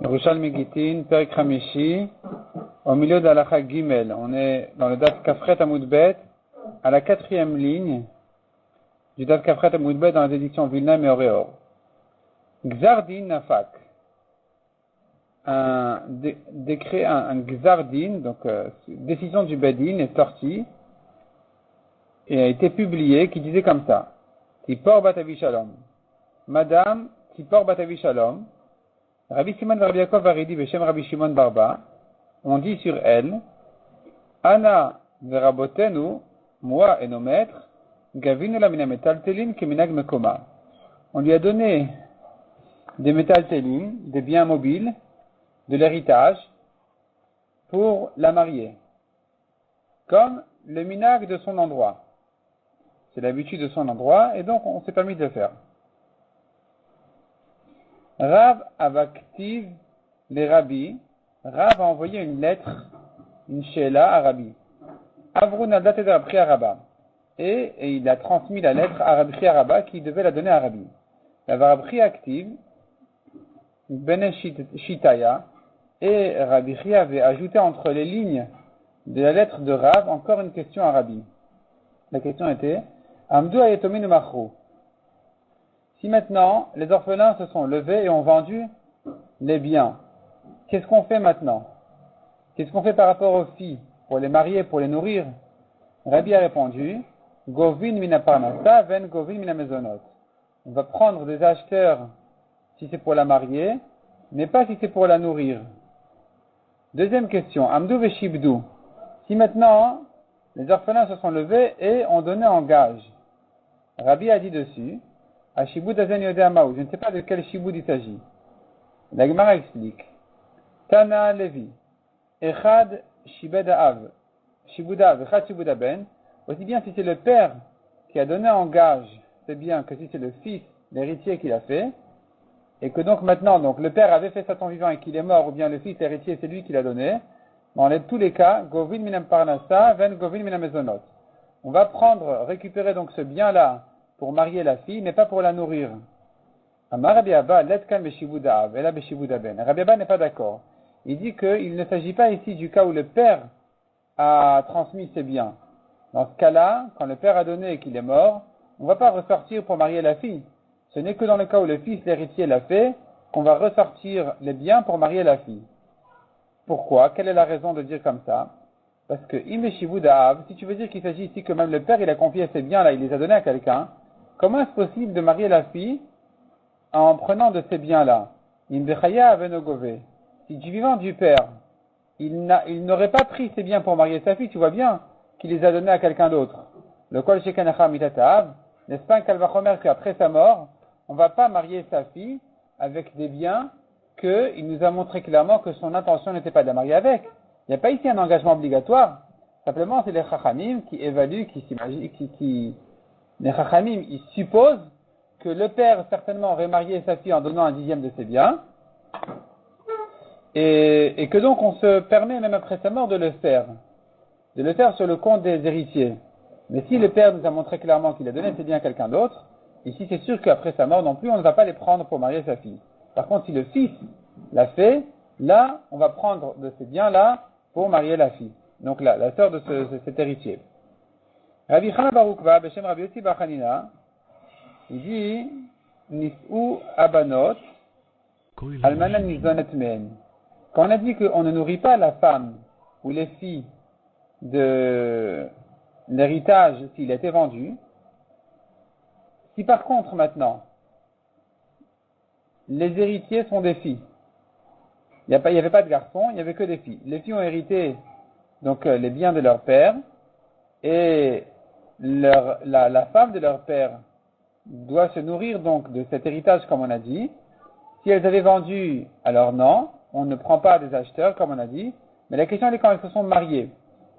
Yerushalmi Gittin, Perek Hamishi, au milieu de l'Alacha Gimel. On est dans le Daf Kafret Amud Bet, à la 4e ligne du Daf Kafret Amud Bet dans les éditions Vilna et Oreor. Gzardin Nafak. Un décret, un Gzardin, donc décision du Bedin est sortie et a été publiée qui disait comme ça. Tipor Batavi Shalom. Madame Tipor Batavi Shalom. Rabbi Simon Rabbi Yaakov Varidi Beshem Rabbi Shimon Barba, on dit sur elle, Ana verabotenu, moi et nos maîtres, gavinu la mina metaltelin keminag mekoma. On lui a donné des metaltelin, des biens mobiles, de l'héritage, pour la marier. Comme le minag de son endroit. C'est l'habitude de son endroit, et donc on s'est permis de le faire. Rav avaktiv les rabbis. Rav a envoyé une lettre, une sheila à Rabbi. Avrun al-dat et Rabbi Araba. Et il a transmis la lettre à Rabbi Araba qui devait la donner à Rabbi. La Rabbi active, Bene Shitaya, et Rabbi avait ajouté entre les lignes de la lettre de Rav encore une question à Rabbi. La question était, Amdu ayetomin machru. Si maintenant, les orphelins se sont levés et ont vendu les biens, qu'est-ce qu'on fait maintenant? Qu'est-ce qu'on fait par rapport aux filles? Pour les marier, pour les nourrir? Rabbi a répondu, Govin mina parnasa, ven govin mina mezonot. On va prendre des acheteurs si c'est pour la marier, mais pas si c'est pour la nourrir. Deuxième question, Amdu veshibdu. Si maintenant, les orphelins se sont levés et ont donné en gage. Rabbi a dit dessus, Ashibud azen yodeh amaou. Je ne sais pas de quel shibud il s'agit. La Gemara explique. Tana Levi. Echad shibeda av. Shibuda, echad shibuda ben. Aussi bien si c'est le père qui a donné en gage, c'est bien que si c'est le fils, l'héritier qui l'a fait. Et que donc maintenant, le père avait fait ça ton vivant et qu'il est mort, ou bien le fils, l'héritier, c'est lui qui l'a donné. Dans tous les cas, govin minam parnasa, ven govin minam mezonot. On va récupérer donc ce bien-là, pour marier la fille, mais pas pour la nourrir. Rabbi Abba n'est pas d'accord. Il dit qu'il ne s'agit pas ici du cas où le père a transmis ses biens. Dans ce cas-là, quand le père a donné et qu'il est mort, on ne va pas ressortir pour marier la fille. Ce n'est que dans le cas où le fils, l'héritier, l'a fait, qu'on va ressortir les biens pour marier la fille. Pourquoi? Quelle est la raison de dire comme ça? Parce que si tu veux dire qu'il s'agit ici que même le père, il a confié ses biens là, il les a donnés à quelqu'un, comment est-ce possible de marier la fille en prenant de ces biens-là? Si du vivant du père, il n'aurait pas pris ces biens pour marier sa fille, tu vois bien qu'il les a donnés à quelqu'un d'autre. Le kol shekanacha mitatav, n'est-ce pas un kalvachomer qu'après sa mort, on ne va pas marier sa fille avec des biens qu'il nous a montré clairement que son intention n'était pas de la marier avec. Il n'y a pas ici un engagement obligatoire. Simplement, c'est les chachamim qui évaluent, qui s'imaginent, les chachamim, ils supposent que le père certainement aurait marié sa fille en donnant un dixième de ses biens, et que donc on se permet même après sa mort de le faire sur le compte des héritiers. Mais si le père nous a montré clairement qu'il a donné ses biens à quelqu'un d'autre, ici c'est sûr qu'après sa mort non plus on ne va pas les prendre pour marier sa fille. Par contre, si le fils l'a fait, là on va prendre de ces biens-là pour marier la fille. Donc la sœur de cet héritier. Rabbi Chana Barukva, Beshem Rabbi Yossi Bar Chanina, il dit, Nis'u abanot, almana nizonet mehen. Quand on a dit qu'on ne nourrit pas la femme ou les filles de l'héritage s'il a été vendu, si par contre maintenant, les héritiers sont des filles, il n'y avait pas de garçons, il n'y avait que des filles. Les filles ont hérité donc les biens de leur père, et la femme de leur père doit se nourrir donc de cet héritage comme on a dit. Si elles avaient vendu, alors non, on ne prend pas des acheteurs comme on a dit, mais la question est quand elles se sont mariées.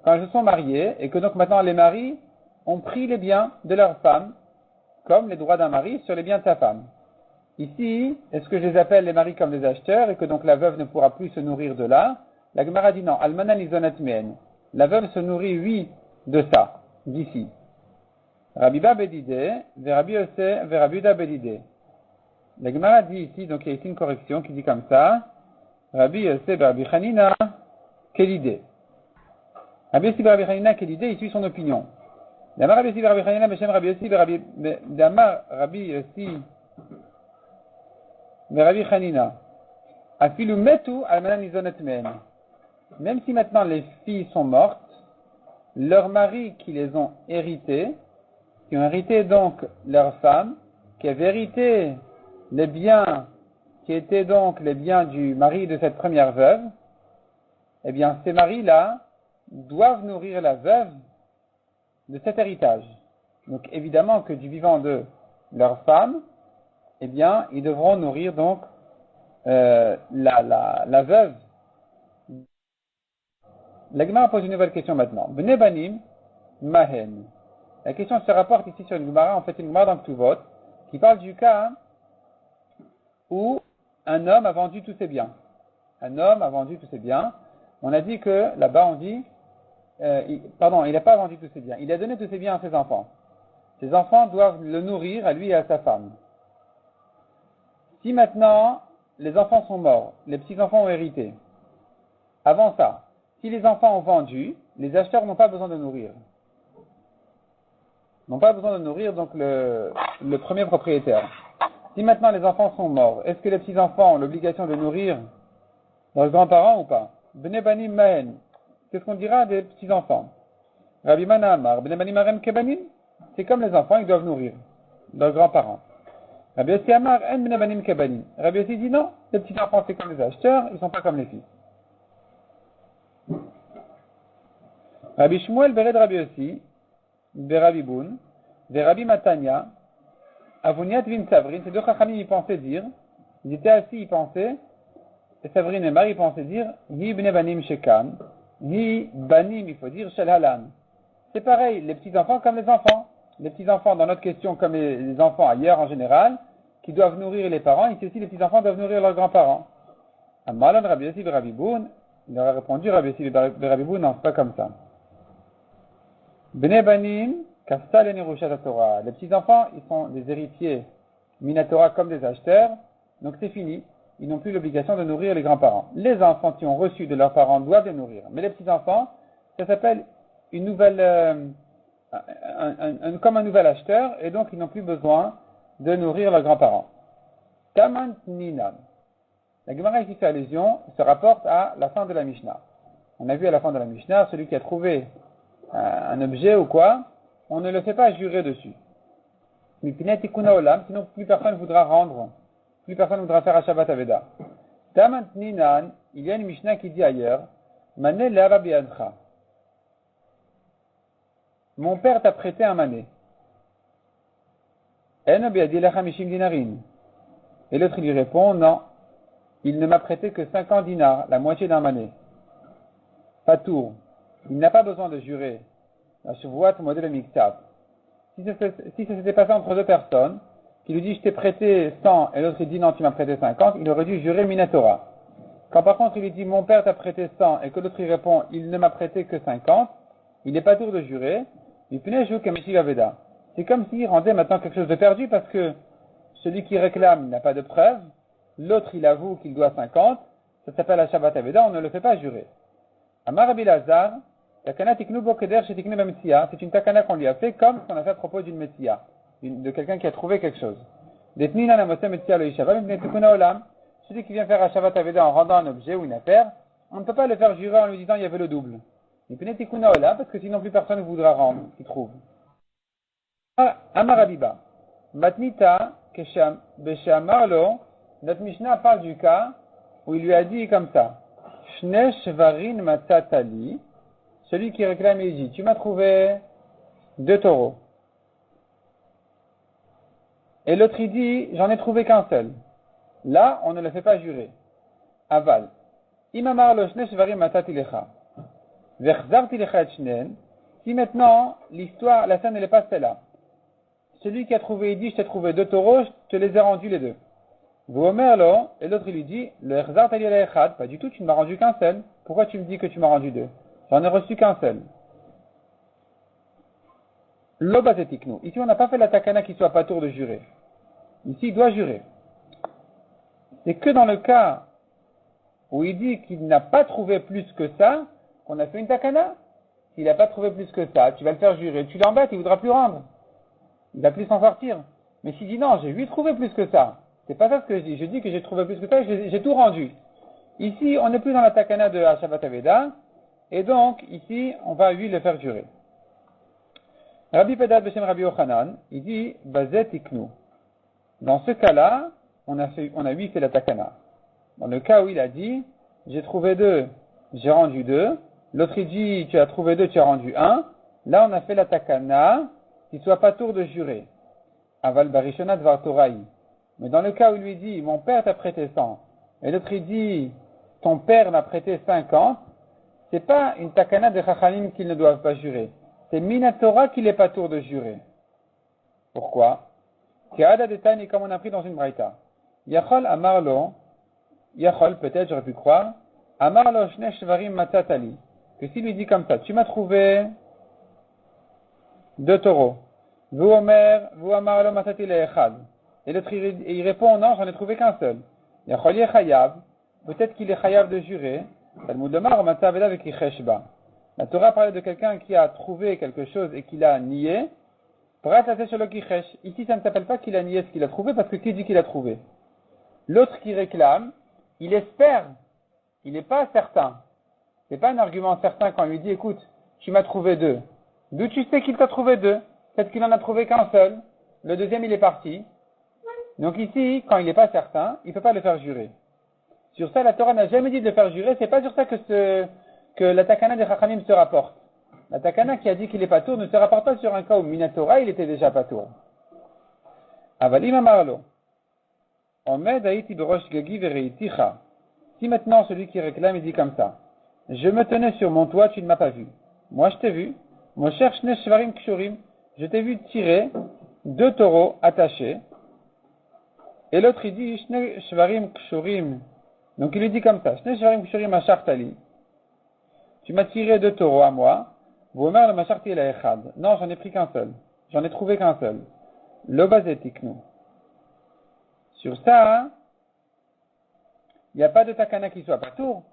Quand elles se sont mariées et que donc maintenant les maris ont pris les biens de leur femme, comme les droits d'un mari sur les biens de sa femme. Ici, est-ce que je les appelle les maris comme des acheteurs et que donc la veuve ne pourra plus se nourrir de là? La Gemara dit non, almana nizonat mehen. La veuve se nourrit, oui, de ça, d'ici. Rabbi Ba Bedide, Rabbi Yosef, Rabbi Uda Bedide. La Gemara dit ici, donc il y a ici une correction qui dit comme ça, Rabbi Yosef Rabbi Hanina, quelle idée? Rabbi Yosef Rabbi Hanina, quelle idée? Il suit son opinion. Damar Rabbi Yosef Rabbi Hanina, Beshem Rabbi Yosef Damar Rabbi Yosef Rabbi Hanina. Afilu metu almanan izonet men. Même si maintenant les filles sont mortes, leurs maris qui les ont héritées, qui ont hérité donc leurs femmes, qui avaient hérité les biens qui étaient donc les biens du mari de cette première veuve, eh bien ces maris-là doivent nourrir la veuve de cet héritage. Donc évidemment que du vivant de leurs femmes, eh bien ils devront nourrir donc la veuve. La Gemara pose une nouvelle question maintenant. Bnei banim mahen. La question se rapporte ici sur une Gemara, en fait une Gemara dans Ktuvot, qui parle du cas où un homme a vendu tous ses biens. Un homme a vendu tous ses biens. On a dit que, là-bas on dit, il n'a pas vendu tous ses biens. Il a donné tous ses biens à ses enfants. Ses enfants doivent le nourrir à lui et à sa femme. Si maintenant, les enfants sont morts, les petits-enfants ont hérité. Avant ça, si les enfants ont vendu, les acheteurs n'ont pas besoin de nourrir. N'ont pas besoin de nourrir donc le premier propriétaire. Si maintenant les enfants sont morts, est-ce que les petits-enfants ont l'obligation de nourrir leurs grands-parents ou pas? Bnei banim mahen. Qu'est-ce qu'on dira des petits-enfants? Rabbi Mana Amar, Bnei banim harem kebanim. C'est comme les enfants, ils doivent nourrir leurs grands-parents. Rabbi Yossi Amar, en Bnei banim kebanim. Rabbi Yossi dit non, les petits-enfants c'est comme les acheteurs, ils ne sont pas comme les fils. Rabbi Shmuel bered Rabbi Yossi, Rabbi Boun, Rabbi Matania, Avoniat vin Savrin, ces deux chachamim ils pensaient dire, ils étaient assis, ils pensaient, et Savrin et Mar ils pensaient dire, Hi bnei banim shekam, Hi banim, il faut dire, shel halan. C'est pareil, les petits-enfants comme les enfants. Les petits-enfants, dans notre question, comme les enfants ailleurs en général, qui doivent nourrir les parents, ici aussi les petits-enfants doivent nourrir leurs grands-parents. Amalon Rabbi Yossi Rabbi Boun, il leur a répondu, Rabbi Yossi Rabbi Boun, non, c'est pas comme ça. Bnei banim, Kafsal et Nerushat Torah. Les petits-enfants, ils sont des héritiers Minatora comme des acheteurs, donc c'est fini. Ils n'ont plus l'obligation de nourrir les grands-parents. Les enfants qui ont reçu de leurs parents doivent les nourrir. Mais les petits-enfants, ça s'appelle une nouvelle, comme un nouvel acheteur, et donc ils n'ont plus besoin de nourrir leurs grands-parents. Kamant Nina. La Gemara ici fait allusion, se rapporte à la fin de la Mishnah. On a vu à la fin de la Mishnah, celui qui a trouvé un objet ou quoi, on ne le fait pas jurer dessus. Sinon plus personne ne voudra rendre, plus personne ne voudra faire un Shabbat Aveda. Tamant Ninan, il y a une Mishnah qui dit ailleurs, Mané le'ava biyadcha. Mon père t'a prêté un mané. En biyadi lecha mishim dinarin. Et l'autre lui répond, non, il ne m'a prêté que 50 dinars, la moitié d'un mané. Pas tout. Il n'a pas besoin de jurer. Si ça s'était passé entre deux personnes, qui lui dit je t'ai prêté 100 et l'autre il dit non tu m'as prêté 50, il aurait dû jurer Minatora. Quand par contre il lui dit mon père t'a prêté 100 et que l'autre il répond il ne m'a prêté que 50, il n'est pas tour de jurer. C'est comme s'il rendait maintenant quelque chose de perdu parce que celui qui réclame n'a pas de preuve, l'autre il avoue qu'il doit 50, ça s'appelle la Shabbat Aveda, on ne le fait pas jurer. Amar Rabbi Lazar, c'est une takana qu'on lui a fait comme ce qu'on a fait à propos d'une metzia, de quelqu'un qui a trouvé quelque chose. Celui qui vient faire un Shabbat Aveda en rendant un objet ou une affaire, on ne peut pas le faire jurer en lui disant il y avait le double. Parce que sinon plus personne ne voudra rendre ce qu'il trouve. Amar Abiba, Matnita, Beshamarlo, notre Mishnah parle du cas où il lui a dit comme ça, Shne Shvarin Matzatali, celui qui réclame il dit, tu m'as trouvé 2 taureaux. Et l'autre il dit, j'en ai trouvé qu'un seul. Là, on ne le fait pas jurer. Aval. Imamar lo shne shvarim matati lecha. Vechzarti lecha et shnen. Si maintenant, l'histoire, la scène n'est pas celle-là. Celui qui a trouvé, il dit, je t'ai trouvé 2 taureaux, je te les ai rendus les 2. Vomerlo, et l'autre il lui dit, le echzarti lecha, pas du tout, tu ne m'as rendu qu'un seul. Pourquoi tu me dis que tu m'as rendu 2? J'en ai reçu qu'un seul. L'obazetiknu. Ici, on n'a pas fait la takana qui soit pas tour de jurer. Ici, il doit jurer. C'est que dans le cas où il dit qu'il n'a pas trouvé plus que ça, qu'on a fait une takana. S'il n'a pas trouvé plus que ça, tu vas le faire jurer, tu l'embêtes, il ne voudra plus rendre. Il va plus s'en sortir. Mais s'il dit non, j'ai lui trouvé plus que ça, c'est pas ça ce que je dis. Je dis que j'ai trouvé plus que ça et j'ai tout rendu. Ici, on n'est plus dans la takana de Hashavat Aveda, et donc, ici, on va lui le faire jurer. Rabbi Pedad Beshem Rabbi Yochanan, il dit, Bazet Iknu. Dans ce cas-là, on a lui fait la takana. Dans le cas où il a dit, j'ai trouvé 2, j'ai rendu 2, l'autre il dit, tu as trouvé 2, tu as rendu 1, là on a fait la takana, qu'il soit pas tour de jurer. Aval Barishonat Var Toraï. Mais dans le cas où il lui dit, mon père t'a prêté 100, et l'autre il dit, ton père m'a prêté 50, c'est pas une takana de Chachamim qu'ils ne doivent pas jurer. C'est Minatora qu'il n'est pas tour de jurer. Pourquoi? Ke'ada detani, comme on a pris dans une braïta. Yachol amarlo, Yachol, peut-être j'aurais pu croire, amarlo shne shvarim matatali. Que s'il lui dit comme ça, tu m'as trouvé 2 taureaux. Vous amarlo matati le'echad. Et l'autre il répond, non, j'en ai trouvé qu'un seul. Yachol yechayav, peut-être qu'il est chayav de jurer. Talmud Lomar, Matzaveda avec Icheshba. La Torah parlait de quelqu'un qui a trouvé quelque chose et qui l'a nié. Ici, ça ne s'appelle pas qu'il a nié ce qu'il a trouvé parce que qui dit qu'il a trouvé? L'autre qui réclame, il espère, il n'est pas certain. C'est pas un argument certain quand il lui dit, écoute, tu m'as trouvé 2. D'où tu sais qu'il t'a trouvé 2? Peut-être qu'il en a trouvé qu'un seul. Le deuxième, il est parti. Donc ici, quand il n'est pas certain, il ne peut pas le faire jurer. Sur ça, la Torah n'a jamais dit de le faire jurer. C'est pas sur ça que la takana de Chachamim se rapporte. La takana qui a dit qu'il est pas tour ne se rapporte pas sur un cas où Minatora, il était déjà pas tour. Avalim amarlo. Omed haïti berosh gagi vereiticha. Si maintenant celui qui réclame, il dit comme ça. Je me tenais sur mon toit, tu ne m'as pas vu. Moi, je t'ai vu. Mon cher shne shvarim kshurim. Je t'ai vu tirer 2 taureaux attachés. Et l'autre, il dit shne shvarim kshurim. Donc il lui dit comme ça, tu m'as tiré 2 taureaux à moi, non, j'en ai pris qu'un seul, j'en ai trouvé qu'un seul. Lobazetiknu. Sur ça, il n'y a pas de takana qui soit pas tour.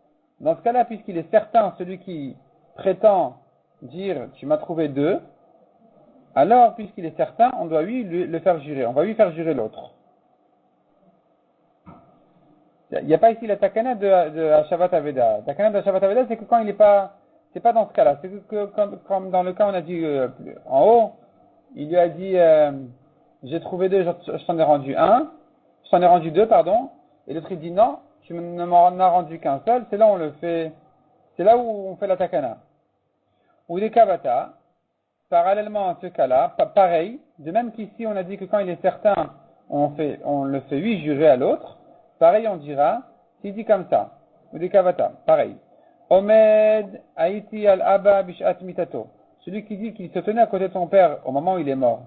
Dans ce cas-là, puisqu'il est certain, celui qui prétend dire tu m'as trouvé 2, alors puisqu'il est certain, on doit lui le faire jurer, on va lui faire jurer l'autre. Il n'y a pas ici la takana de Hashavat Aveda. La takana de Hashavat Aveda, c'est que quand il n'est pas, c'est pas dans ce cas-là. C'est que comme dans le cas on a dit en haut, il lui a dit j'ai trouvé 2, je t'en ai rendu 1, je t'en ai rendu 2, pardon, et l'autre il dit non, tu ne m'en as rendu qu'un seul. C'est là où on le fait, c'est là où on fait la takana. Ou des kavata, parallèlement à ce cas-là, pareil, de même qu'ici on a dit que quand il est certain, on le fait lui jurer à l'autre. Pareil, on dira, s'il dit comme ça, ou des kavata, pareil. Omed Haïti al-Abba bishat mitato. Celui qui dit qu'il se tenait à côté de son père au moment où il est mort.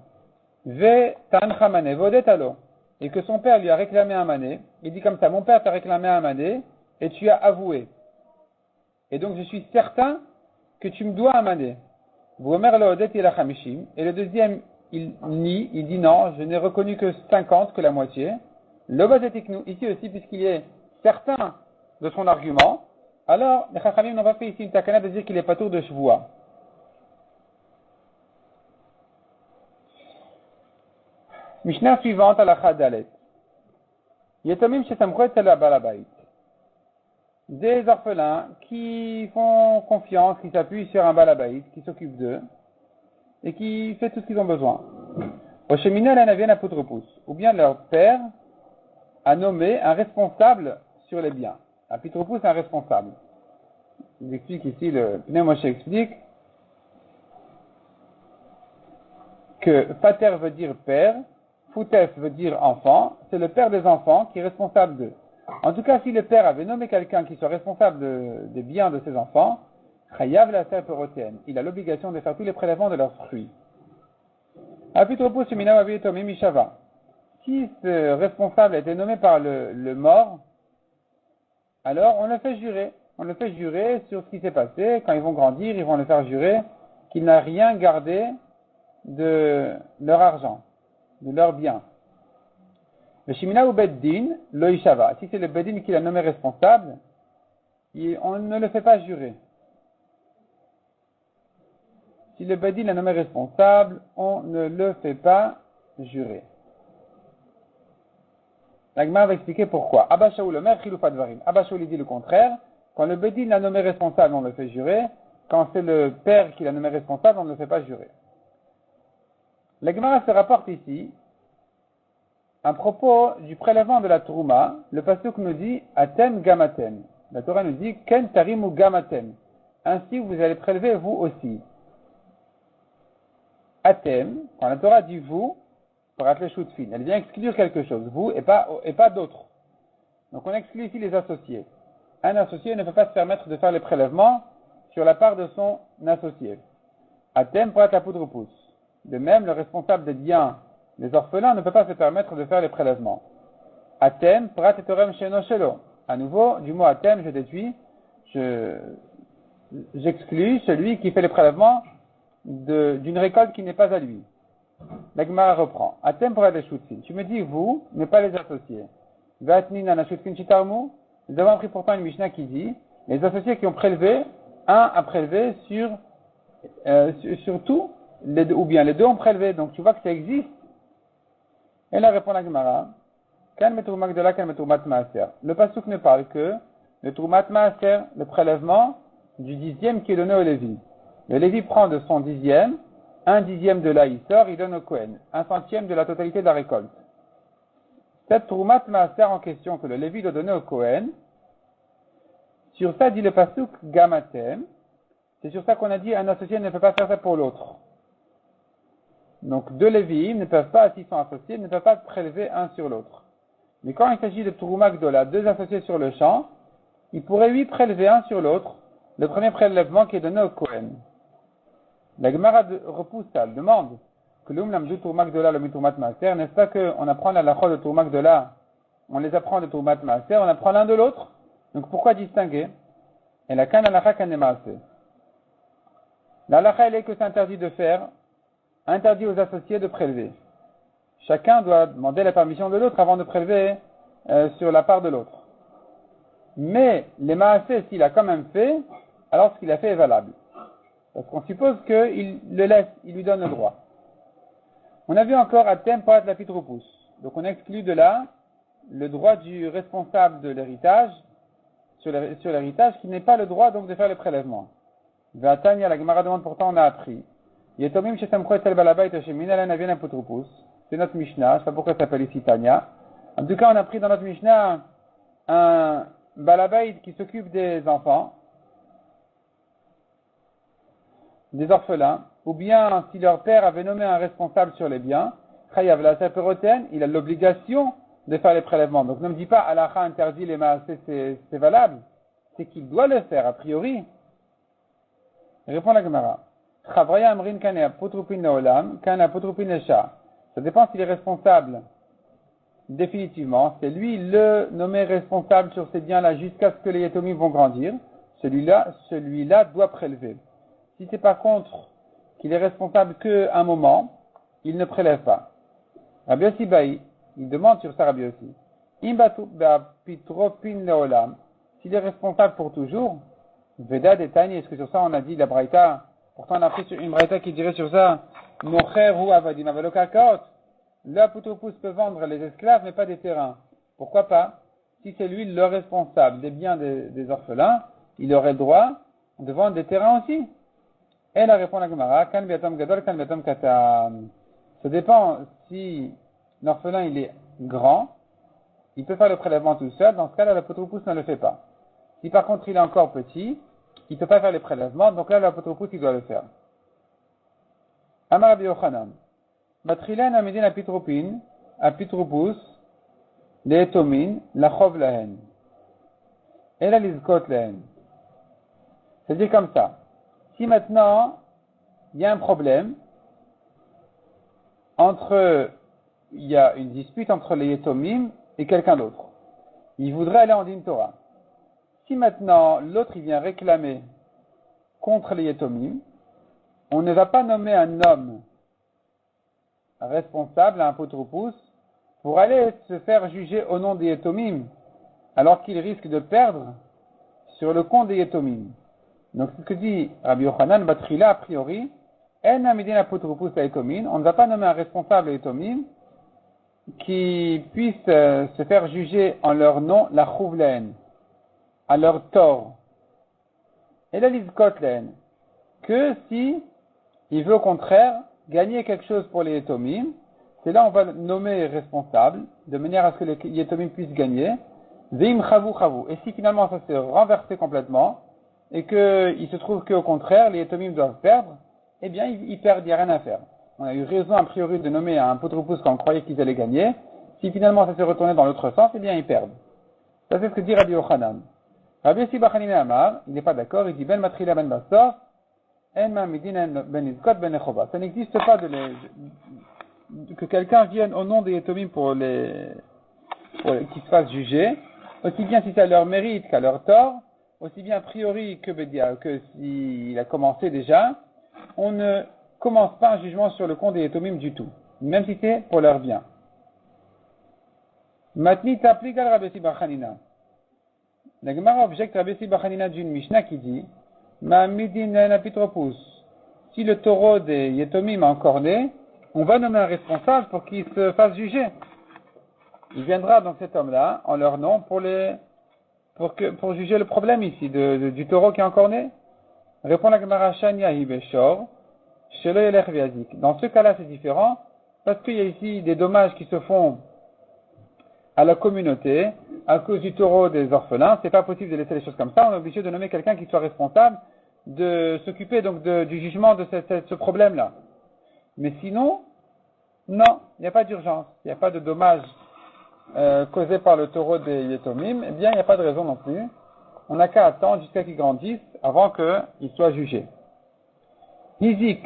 Ve tanchamane vodetalo. Et que son père lui a réclamé un mané. Il dit comme ça, mon père t'a réclamé un mané et tu as avoué. Et donc je suis certain que tu me dois un mané. Vomer laodet il chamishim. Et le deuxième, il nie, il dit non, je n'ai reconnu que 50, que la moitié. Lobazetiknu, ici aussi, puisqu'il est certain de son argument, alors les Chachamim n'ont pas fait ici une takana de dire qu'il est pas tour de Shvoua. Mishnah suivante à la Chadalet. Yetomim shesamchet la balabait. Des orphelins qui font confiance, qui s'appuient sur un balabait, qui s'occupe d'eux, et qui fait tout ce qu'ils ont besoin. Au cheminat, la navienne à poutrepousse. Ou bien leur père a nommé un responsable sur les biens. Un pitropousse, c'est un responsable. Il explique ici, le Pnei Moshe explique que pater veut dire père, foutef veut dire enfant, c'est le père des enfants qui est responsable d'eux. En tout cas, si le père avait nommé quelqu'un qui soit responsable des biens de ses enfants, chayav la serperotéenne, il a l'obligation de faire tous les prélèvements de leurs fruits. Apitropousse, mina wavietomim mishava. Si ce responsable a été nommé par le mort, alors on le fait jurer. On le fait jurer sur ce qui s'est passé. Quand ils vont grandir, ils vont le faire jurer qu'il n'a rien gardé de leur argent, de leurs biens. Le Shimina ou Beddin, Loishava. Si c'est le Beddin qui l'a nommé responsable, on ne le fait pas jurer. Si le Bedin l'a nommé responsable, on ne le fait pas jurer. La Gemara va expliquer pourquoi. Abba Shaul Omer Chiloufa Dvarim. Abba Shaul dit le contraire. Quand le Bedin l'a nommé responsable, on le fait jurer. Quand c'est le père qui l'a nommé responsable, on ne le fait pas jurer. La Gemara se rapporte ici à propos du prélèvement de la Trouma. Le pasuk nous dit Atem Gamatem. La Torah nous dit Ken Tarimu Gamatem. Ainsi vous allez prélever vous aussi. Atem, quand la Torah dit vous, pour atteler Choutfin, elle vient exclure quelque chose, vous et pas d'autres. Donc on exclut ici les associés. Un associé ne peut pas se permettre de faire les prélèvements sur la part de son associé. Atem pour être la poudre pouce. De même, le responsable des biens, les orphelins, ne peut pas se permettre de faire les prélèvements. Atem pour être etorem sheno shelo. À nouveau, du mot atem, je déduis, j'exclus celui qui fait les prélèvements d'une récolte qui n'est pas à lui. La Gemara reprend. Atem pour être shutfin. Tu me dis vous, mais pas les associés. Vatnin ana shutfin chitarmu. Nous avons appris pourtant une Mishnah qui dit les associés qui ont prélevé, un a prélevé sur tout, les deux, ou bien les deux ont prélevé. Donc tu vois que ça existe. Et là répond la Gemara. Kan metrumak de la kan metrumat maaser. Le pasuk ne parle que le trumat maaser, le prélèvement du dixième qui est donné au Lévi. Le Lévi prend de son dixième, un dixième de là il sort, il donne au Kohen, un centième de la totalité de la récolte. Cette Troumat Maaser en question que le Lévi doit donner au Kohen, sur ça dit le pasuk Gamatem, c'est sur ça qu'on a dit un associé ne peut pas faire ça pour l'autre. Donc deux Lévi ne peuvent pas, s'ils sont associés, ne peuvent pas prélever un sur l'autre. Mais quand il s'agit de Troumat Gdola, deux associés sur le champ, ils pourraient lui prélever un sur l'autre, le premier prélèvement qui est donné au Kohen. La Gemara repousse ça, elle demande que l'Oum Lamdou Tourmak de la, le Mitoumat Maaser, n'est-ce pas qu'on apprend la lacha de Tourmak de la, on les apprend de Tourmat Maaser, on apprend l'un de l'autre. Donc pourquoi distinguer? Et la kan alacha kan Maaser. La lacha elle est que c'est interdit de faire, interdit aux associés de prélever. Chacun doit demander la permission de l'autre avant de prélever sur la part de l'autre. Mais les Maaser, s'il a quand même fait, alors ce qu'il a fait est valable. Parce qu'on suppose qu'il le laisse, il lui donne le droit. On a vu encore Atem pour être la pitropousse. Donc on exclut de là le droit du responsable de l'héritage sur l'héritage qui n'est pas le droit donc de faire le prélèvement. Vatania, la Gemara demande pourtant on a appris. Yetomim shesamcho etel balabait hashemina la navien apotropousse. C'est notre Mishnah, je sais pas pourquoi ça s'appelle ici Tania. En tout cas on a pris dans notre Mishnah un balabait qui s'occupe des enfants, des orphelins, ou bien si leur père avait nommé un responsable sur les biens, Chayav la Saperoten, il a l'obligation de faire les prélèvements. Donc ne me dis pas Alacha interdit les maasés, c'est valable. C'est qu'il doit le faire, a priori. Répond la Gemara. Chavraya amrin kane apotrupin naolam, kane apotrupin esha. Ça dépend s'il est responsable. Définitivement, c'est lui le nommé responsable sur ces biens-là jusqu'à ce que les yétomim vont grandir. Celui-là doit prélever. Si c'est par contre qu'il est responsable qu'un moment, il ne prélève pas. Rabbi Yossi Baï, il demande sur ça Rabbi Yossi. S'il est responsable pour toujours, Veda Detani, est-ce que sur ça on a dit la Braïta, pourtant on a pris une Braïta qui dirait sur ça, Mocher ou Avadim Avalokakot, l'apotropousse peut vendre les esclaves mais pas des terrains. Pourquoi pas? Si c'est lui le responsable des biens des orphelins, il aurait le droit de vendre des terrains aussi. Et la répond la Gemara, kan biatam gadol, kan biatam katam. Ça dépend si l'orphelin il est grand, il peut faire le prélèvement tout seul, dans ce cas-là, l'apotropousse ne le fait pas. Si par contre il est encore petit, il ne peut pas faire les prélèvements, donc là l'apotropousse il doit le faire. Amar Rabbi Yochanan, Matrilan amidin apitropousse, les etomin, la chov lahen. Et la lizkot lahen. C'est-à-dire comme ça. Si maintenant, il y a un problème il y a une dispute entre les Yetomim et quelqu'un d'autre. Il voudrait aller en Din Torah. Si maintenant, l'autre, il vient réclamer contre les Yetomim, on ne va pas nommer un homme responsable, un apotropousse, pour aller se faire juger au nom des Yetomim, alors qu'il risque de perdre sur le compte des Yetomim. Donc c'est ce que dit Rabbi Yochanan Batrila a priori, on ne va pas nommer un responsable Yetomim qui puisse se faire juger en leur nom la chouvlaine, à leur tort, et la lizkotlaine, que si il veut au contraire gagner quelque chose pour les Yetomim, c'est là on va nommer responsable, de manière à ce que les Yetomim puissent gagner, Veim chavu chavu. Et si finalement ça s'est renversé complètement, et qu'il se trouve qu'au contraire, les Yetomim doivent perdre, eh bien ils perdent, il n'y a rien à faire. On a eu raison a priori de nommer un potropousse quand on croyait qu'ils allaient gagner. Si finalement ça s'est retourné dans l'autre sens, eh bien ils perdent. Ça c'est ce que dit Rabbi Yochanan. Rabbi Yossi bar Hanina Amar, il n'est pas d'accord, il dit Ben Matrila Ben Basor, En Ma Midin Ben Izkot Ben Echova. Ça n'existe pas que quelqu'un vienne au nom des Yetomim pour qu'ils se fassent juger, aussi bien si c'est à leur mérite qu'à leur tort, aussi bien a priori que s'il a commencé déjà, on ne commence pas un jugement sur le compte des Yetomim du tout, même si c'est pour leur bien. Matni tapligal Rabbi Yossi bar Hanina. La Gemara objecte Rabbi Yossi bar Hanina d'une Mishnah qui dit Ma midin apitropus. Si le taureau des Yetomim a encore né, on va nommer un responsable pour qu'il se fasse juger. Il viendra donc cet homme-là en leur nom pour juger le problème ici du taureau qui est encore né. Répond la Gemara Shania Hibeshor. Dans ce cas-là, c'est différent parce qu'il y a ici des dommages qui se font à la communauté à cause du taureau des orphelins. C'est pas possible de laisser les choses comme ça. On est obligé de nommer quelqu'un qui soit responsable de s'occuper donc du jugement de ce problème-là. Mais sinon, non, il n'y a pas d'urgence, il n'y a pas de dommages causés par le taureau des Yetomim. Eh bien, il n'y a pas de raison non plus. On n'a qu'à attendre jusqu'à qu'il grandisse avant qu'il soit jugé. Hizik.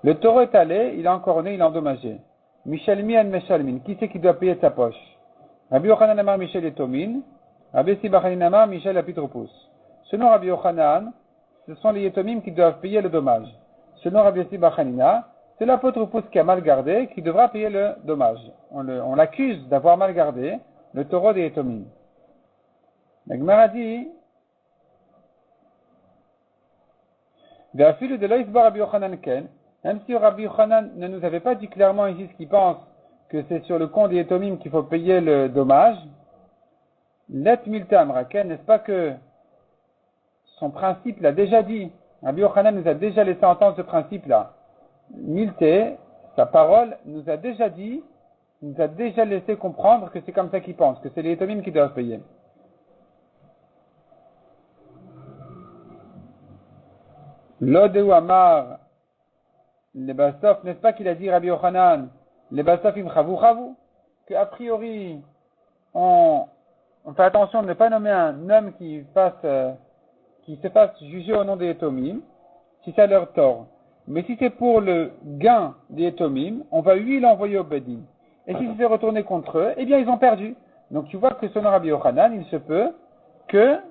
Le taureau est allé, il a encore né, il est endommagé. Mishalmi and Meshalmin. Qui c'est qui doit payer de sa poche? Rabbi Yochanan Amar Michel Yetomin. Rabbi Yossi bar Hanina Amar Michel Apitropus. Selon Rabbi Yochanan, ce sont les Yetomim qui doivent payer le dommage. Selon Rabbi Yossi bar Hanina, c'est l'apotropos qui a mal gardé qui devra payer le dommage. On l'accuse d'avoir mal gardé le taureau des Yetomim. La Gemara dit même si Rabbi Yochanan ne nous avait pas dit clairement ici ce qu'il pense que c'est sur le compte des Yetomim qu'il faut payer le dommage, let miltam raken, n'est-ce pas que son principe l'a déjà dit? Rabbi Yochanan nous a déjà laissé entendre ce principe-là. Milte, sa parole, nous a déjà dit, nous a déjà laissé comprendre que c'est comme ça qu'il pense, que c'est les Yetomim qui doivent payer. L'Odeu Amar, les Basof, n'est-ce pas qu'il a dit Rabbi Yochanan, les Basof im chavu chavu, qu'a priori, on fait attention de ne pas nommer un homme qui se fasse juger au nom des Yetomim, si c'est à leur tort. Mais si c'est pour le gain des Yetomim, on va l'envoyer au Bedin. Et si c'est retourné contre eux, eh bien ils ont perdu. Donc tu vois que selon Rabbi Yochanan, il se peut que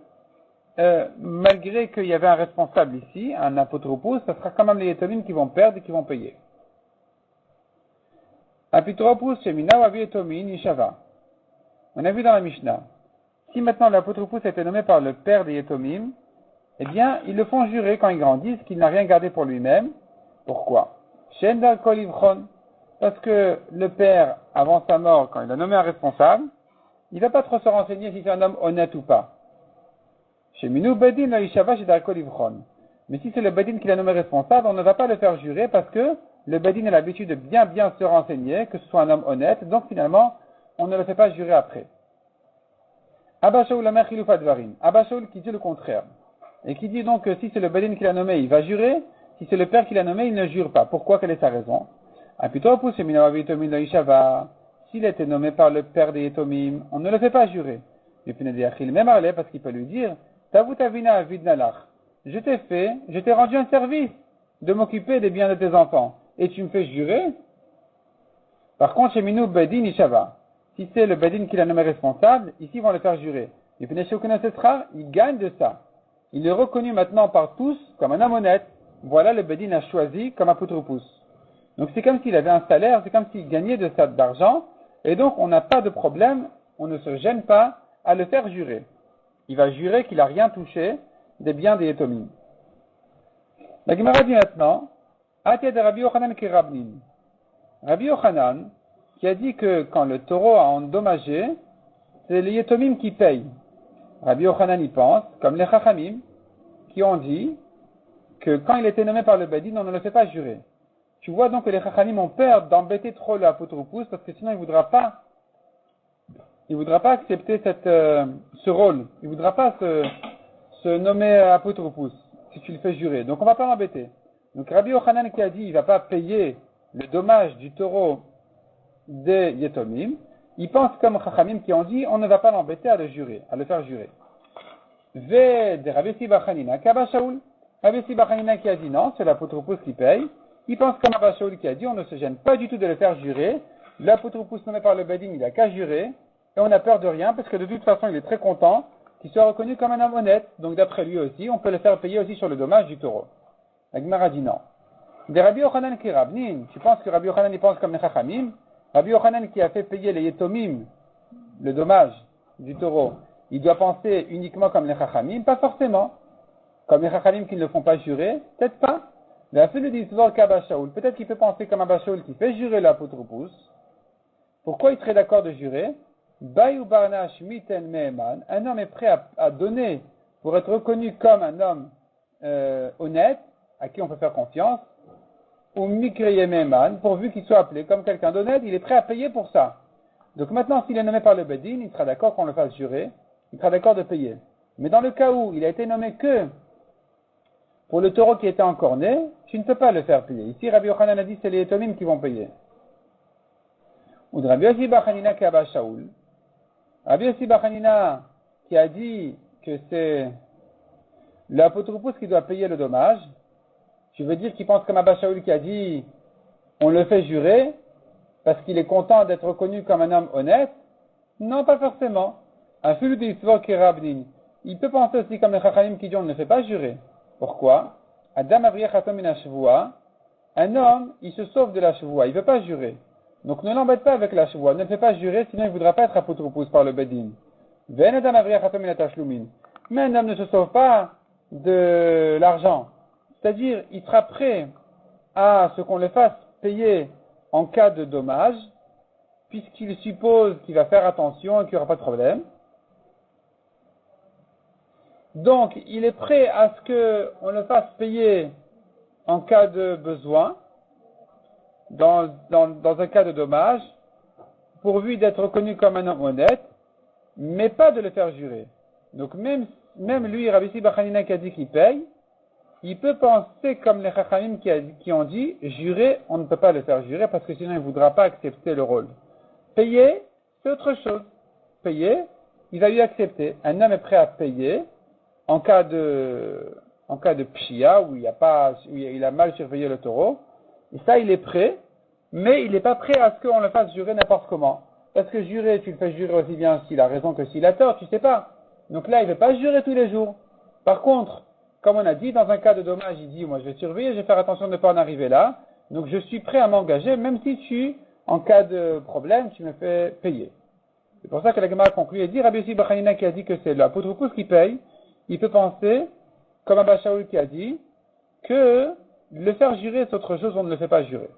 malgré qu'il y avait un responsable ici, un apotropos, ça sera quand même les Yetomim qui vont perdre et qui vont payer. Apotropos, Shemina, Wavi Yetomin, Yishava. On a vu dans la Mishnah. Si maintenant l'apotropos a été nommé par le père des Yetomim, eh bien, ils le font jurer quand ils grandissent qu'il n'a rien gardé pour lui-même. Pourquoi? Shendal Kolivchon. Parce que le père, avant sa mort, quand il a nommé un responsable, il ne va pas trop se renseigner si c'est un homme honnête ou pas. Chez Minou Bedin, Ishava, Shendal Kolivchon. Mais si c'est le Bedin qui l'a nommé responsable, on ne va pas le faire jurer parce que le Bedin a l'habitude de bien se renseigner, que ce soit un homme honnête, donc finalement, on ne le fait pas jurer après. Abba Shaul Amer Chilufat Dvarim. Abba Shaul qui dit le contraire. Et qui dit donc que si c'est le Bedin qui l'a nommé, il va jurer. Si c'est le père qui l'a nommé, il ne jure pas. Pourquoi? Quelle est sa raison? S'il était nommé par le père des Yetomim, on ne le fait pas jurer. Même parce qu'il peut lui dire, je t'ai rendu un service de m'occuper des biens de tes enfants. Et tu me fais jurer? Par contre, chez Minou Bedin Ishava, si c'est le Bedin qui l'a nommé responsable, ici ils vont le faire jurer. Il gagne de ça. Il est reconnu maintenant par tous comme un homme honnête. Voilà, le Bedin a choisi comme apotropos. Donc c'est comme s'il avait un salaire, c'est comme s'il gagnait de ça d'argent, et donc on n'a pas de problème, on ne se gêne pas à le faire jurer. Il va jurer qu'il n'a rien touché des biens des Yetomim. La Gemara dit maintenant, Atia de Rabbi Yochanan ki Rabnin. Rabbi Yochanan, qui a dit que quand le taureau a endommagé, c'est les Yetomim qui payent. Rabbi Yochanan y pense, comme les Chachamim, qui ont dit que quand il était nommé par le Bedin, on ne le fait pas jurer. Tu vois donc que les Chachamim ont peur d'embêter trop l'apotropous, parce que sinon il ne voudra pas accepter ce rôle. Il ne voudra pas se nommer apotropous, si tu le fais jurer. Donc on ne va pas l'embêter. Donc Rabbi Yochanan qui a dit il ne va pas payer le dommage du taureau des Yetomim, il pense comme Chachamim qui ont dit on ne va pas l'embêter à le faire jurer. De Rabbi Siba Chanina Kaba Shaul. Rabbi Siba Chanina qui a dit non, c'est l'apotropous qui paye. Il pense comme Abba Shaul qui a dit on ne se gêne pas du tout de le faire jurer. L'apotropous nommé par le Bedin, il n'a qu'à jurer. Et on n'a peur de rien parce que de toute façon il est très content qu'il soit reconnu comme un homme honnête. Donc d'après lui aussi, on peut le faire payer aussi sur le dommage du taureau. La Gemara dit non. De Rabbi Yochanan qui Rabnin, tu penses que Rabbi Yochanan il pense comme les Chachamim? Rabbi Yochanan qui a fait payer les Yetomim, le dommage du taureau, il doit penser uniquement comme les Chachamim? Pas forcément. Comme les Chachamim qui ne le font pas jurer? Peut-être pas. Peut-être qu'il peut penser comme Abba Shaul qui fait jurer l'apotropous. Pourquoi il serait d'accord de jurer? Un homme est prêt à donner pour être reconnu comme un homme honnête, à qui on peut faire confiance, ou Mikreyememan, pourvu qu'il soit appelé comme quelqu'un d'honnête, il est prêt à payer pour ça. Donc maintenant, s'il est nommé par le Bedin, il sera d'accord qu'on le fasse jurer, il sera d'accord de payer. Mais dans le cas où il a été nommé que pour le taureau qui était encore né, tu ne peux pas le faire payer. Ici, Rabbi Yochanan a dit c'est les Yetomim qui vont payer. Ou de Rabbi Yossi Bar Chanina qui Abba Shaul. Rabbi Yossi Bar Chanina qui a dit que c'est l'apotropous qui doit payer le dommage. Tu veux dire qu'il pense comme Abba Shaul qui a dit on le fait jurer parce qu'il est content d'être reconnu comme un homme honnête? Non, pas forcément. Un fil de Yisvok et Rabnin. Il peut penser aussi comme les Chachamim qui dit on ne le fait pas jurer. Pourquoi? Adam Avriya Chatom min Hashavua. Un homme, il se sauve de la Shavua, il ne veut pas jurer. Donc ne l'embête pas avec la Shavua, ne le fais pas jurer, sinon il ne voudra pas être apotropous par le Bedin. Ven Adam Avriya Chatom min Tashlumin. Mais un homme ne se sauve pas de l'argent. C'est-à-dire, il sera prêt à ce qu'on le fasse payer en cas de dommage, puisqu'il suppose qu'il va faire attention et qu'il n'y aura pas de problème. Donc, il est prêt à ce qu'on le fasse payer en cas de besoin, dans un cas de dommage, pourvu d'être reconnu comme un homme honnête, mais pas de le faire jurer. Donc, même lui, Rabbi Siba Chanina qui a dit qu'il paye, il peut penser comme les Chachamim qui ont dit, jurer, on ne peut pas le faire jurer parce que sinon il ne voudra pas accepter le rôle. Payer, c'est autre chose. Payer, il va lui accepter. Un homme est prêt à payer en cas de pshia, où il a mal surveillé le taureau. Et ça, il est prêt, mais il n'est pas prêt à ce qu'on le fasse jurer n'importe comment. Parce que jurer, tu le fais jurer aussi bien s'il a raison que s'il a tort, tu sais pas. Donc là, il ne veut pas jurer tous les jours. Par contre, comme on a dit, dans un cas de dommage, il dit, moi je vais surveiller, je vais faire attention de ne pas en arriver là. Donc je suis prêt à m'engager, même si en cas de problème, tu me fais payer. C'est pour ça que la Gemara conclut et dit, Rabbi Yossi Bar Chanina qui a dit que c'est l'apotropous qui paye, il peut penser, comme Abba Shaul qui a dit, que le faire jurer c'est autre chose, on ne le fait pas jurer.